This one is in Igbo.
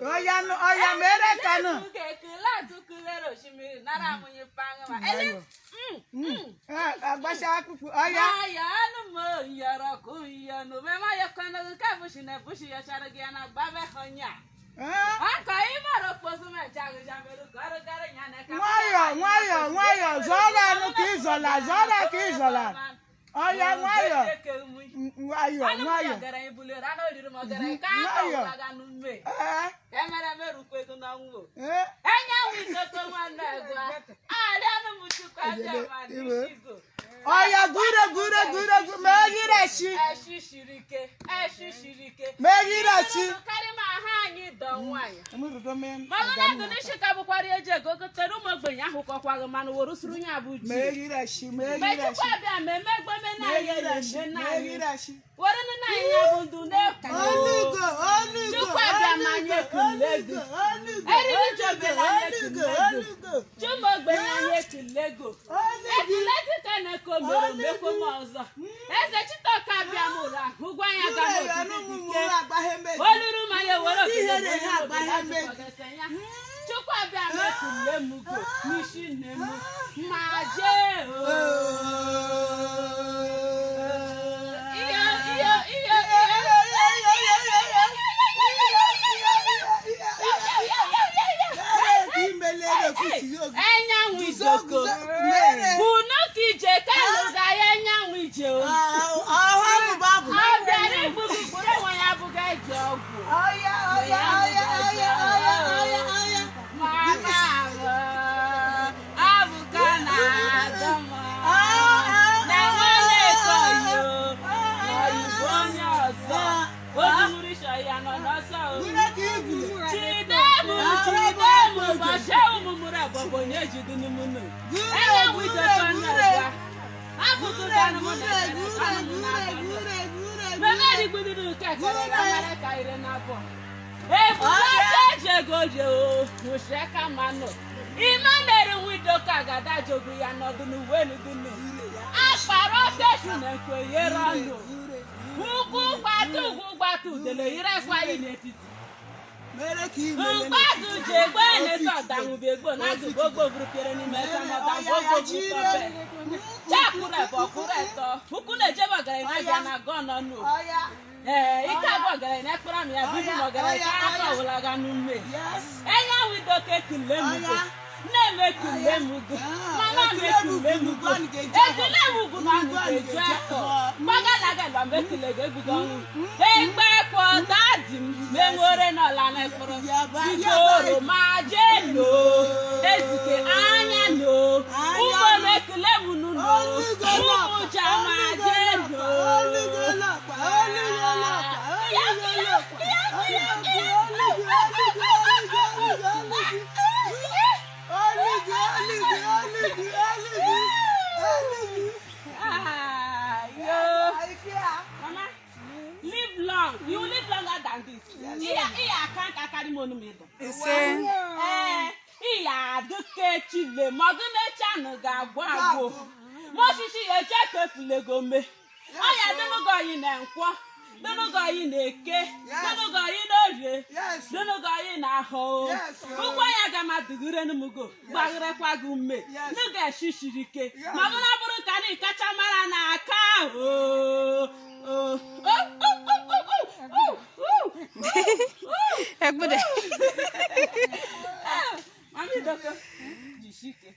Oya mere kanu. Agbasa akufu. Oya. Aya anu mo yoro ku yanu. Me ma yakana ka bushi na bushi ya charagi na babe honya. Aka imaro posu me chagu jamelu gara nyane ka. Nwayo. Zola nu ki zola. Oya nwayo. Gara ibule rano diru mo gara ka ga nume. Emere meru kwetu na nwo. Enya wizo to nwanne gwa. Ali anu muchu kwa jama dishigo. Oya gure. Megirashi. Eshishirike. Megirashi. Kari ma ha anyi don nwanya. Emurugo men. Mama na do ni shika bukwari eje go teru mo gbenya hu kokwa manu woru suru nya bu ji. Megirashi. Mejikwa bia memegbo me na Megirashi. Woru na nya bu ndu ne ku. Olugo. Chukwa bia manye kulego. Eri ni jobe na nye kulego. Chumo gbenya nye kulego. Ekileti kana ko mero meko mozo. Eze chitoka bia mura. Ugwa ya ga no. Oluru manye woro kulego. Chukwa bia me kulemugo. Nishi nemu. Maje o. Enyanwu ijoko. Bunu kije kalu ga enyanwu ije o. Abịara ibubu buru enwe ya buga eji ọgwụ. Oya. Mama abuka na adọmọ. Na nwanne koyo. Oyibo onye ọzọ. Ozumuri shọ ya nọ n'ọsọ o. Chidemu. Bashe umumura bobo nyeji dunumunu. Ewe wido tonnaga. Abuku danu muna. Memeri gududu kekere na mare kaire na bo. Ebuka goje o. Musheka mano. Imaneri wido kagada jogu ya no dunu wenu dunu. Aparo feshu na kweyero no. Ugwu gbatu dele ire kwa inetiti. Mgbadu jegbe ne sodamu begbo na gbogbo burukere ni mesa mota gbogbo butobe. Chakure bokure to. Ukune jebo gere na ja na gono no. Ika bo gere na kpura mi ya bibi mo gere ka aka wulaga nume. Enya wido ke kilemugo. Na-eme kulemugo. Mama me kulemugo. Ekilemugo na ngeju eto. Magalaga lo me kilege gudonu. Egbe ko dadim me nwore no la na ekporo. Igoro ma je no. Ezike anya no. Ugo me kulemunu no. Ugo ja ma je no. Mama, live long. You live longer than this. I can't carry money made. Iya duke chile magune chanu ga gwago. Mo shishi eje kefule gome. Aya dunu go yin na nkwo. Dunu go yin na eke. Dunu go yin na orie. Dunu go yin na ho. Ugwa ya ga madugure numugo. Gbagire kwa gume. Nu ga shishirike. Mabuna buru kani kacha mara na aka. Ekbude. Mami doko. Jishike.